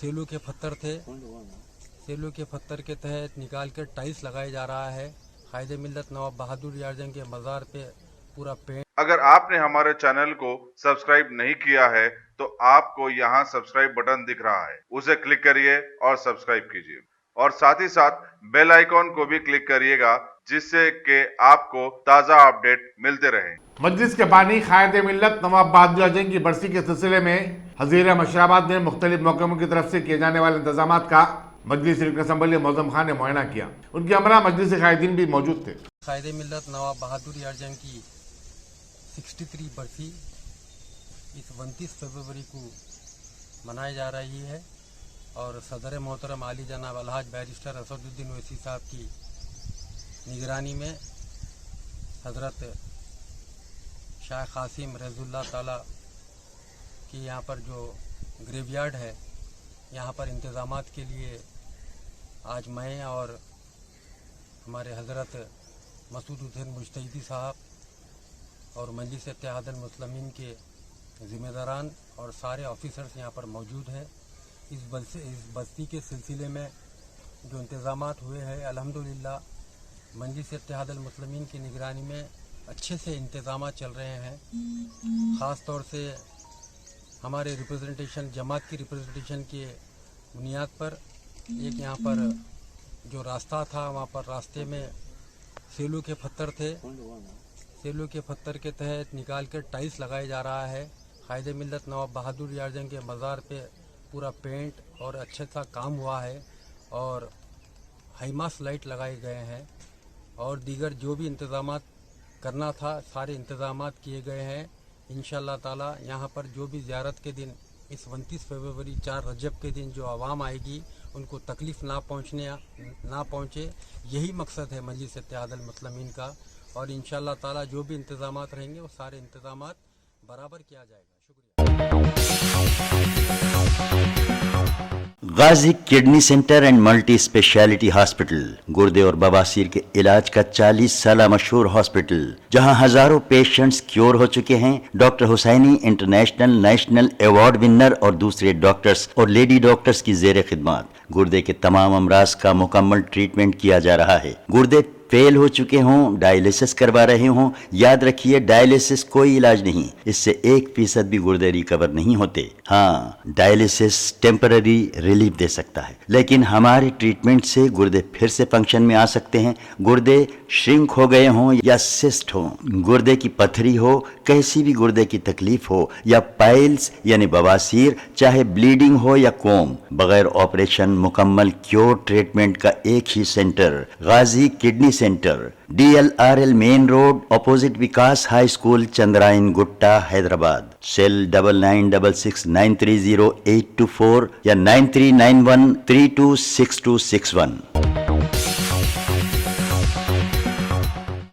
सेलू के पत्थर थे, सेलू के पत्थर के तहत निकाल कर टाइल्स लगाया जा रहा है। कायद मिल्लत नवाब बहादुर यार जंग के मज़ार पे पूरा पेंट। अगर आपने हमारे चैनल को सब्सक्राइब नहीं किया है तो आपको यहाँ सब्सक्राइब बटन दिख रहा है, उसे क्लिक करिए और सब्सक्राइब कीजिए और साथ ही साथ बेल आइकॉन को भी क्लिक करिएगा जिससे कि आपको ताज़ा अपडेट मिलते रहें। मजलिस के बानी कायद मिल्लत नवाब बहादुर जंग की बरसी के सिलसिले में हज़ीर मशराबाद में मुख्तलिफ महकमों की तरफ से किए जाने वाले इंतजाम का मजलिस रुकन असम्बली मौज़म खान ने मुआयना किया। उनके हमरा मजलिस कायदीन भी मौजूद थे। कायद मिल्लत नवाब बहादुर यार जंग की 63 बरसी इस 29 फरवरी को मनाई जा रही है और सदर मोहतरम आली जनाब अलहाज बैरिस्टर असदुद्दीन ओवैसी साहब की निगरानी में हज़रत शाह कासिम रज़ुल्लाह ताला की यहाँ पर जो ग्रेवयार्ड है, यहाँ पर इंतज़ामात के लिए आज मैं और हमारे हज़रत मसूद हुसैन मुज्तहिदी साहब और मजलिस इत्तेहादुल मुस्लिमीन के ज़िम्मेदारान और सारे ऑफिसर्स यहाँ पर मौजूद हैं। इस बस्ती के सिलसिले में जो इंतज़ामात हुए हैं, अल्हम्दुलिल्लाह मजलिस इत्तेहादुल मुस्लिमीन की निगरानी में अच्छे से इंतज़ामात चल रहे हैं। ख़ास तौर से हमारे रिप्रेजेंटेशन जमात की रिप्रेजेंटेशन के बुनियाद पर एक यहाँ पर जो रास्ता था, वहाँ पर रास्ते में सेलू के पत्थर थे, सेलू के पत्थर के तहत निकाल कर टाइल्स लगाया जा रहा है। कायद मिल्लत नवाब बहादुर यार जंग के मज़ार पे पूरा पेंट और अच्छा सा काम हुआ है और हाईमास लाइट लगाए गए हैं और दीगर जो भी इंतज़ामात करना था सारे इंतज़ामात किए गए हैं। इंशाअल्लाह ताला यहाँ पर जो भी ज़ियारत के दिन इस 29 फरवरी 4 रजब के दिन जो आवाम आएगी उनको तकलीफ़ ना पहुँचे, यही मकसद है मजलिस इत्तेहादुल मुस्लिमीन का। और इंशाअल्लाह ताला जो भी इंतज़ामात रहेंगे वो सारे इंतज़ामात बराबर किया जाएगा। Ghazi kidney centre and multi speciality hospital गुर्दे और बवासीर के इलाज का 40 साल मशहूर हॉस्पिटल, जहां हजारों पेशेंट्स क्योर हो चुके हैं। Doctor Hussaini international national award winner और दूसरे डॉक्टर्स और लेडी डॉक्टर्स की जेर खिदमत गुर्दे के तमाम अमराज का मुकम्मल ट्रीटमेंट किया जा रहा है। गुर्दे फेल हो चुके हों, डायलिसिस करवा रहे हों, याद रखिए डायलिसिस कोई इलाज नहीं, इससे 1% भी गुर्दे रिकवर नहीं होते। हाँ, डायलिसिस टेम्पररी रिलीफ दे सकता है, लेकिन हमारे ट्रीटमेंट से गुर्दे फिर से फंक्शन में आ सकते हैं। गुर्दे श्रिंक हो गए हों या सिस्ट हो, गुर्दे की पथरी हो, कैसी भी गुर्दे की तकलीफ हो या पाइल्स यानी बवासीर, चाहे ब्लीडिंग हो या कोम, बगैर ऑपरेशन मुकम्मल क्योर ट्रीटमेंट का एक ही centre Ghazi kidney centre, DLRL main road opposite Vikas high school, Chandrayan Gutta, Hyderabad. Cell 9966930824 या 9391326261।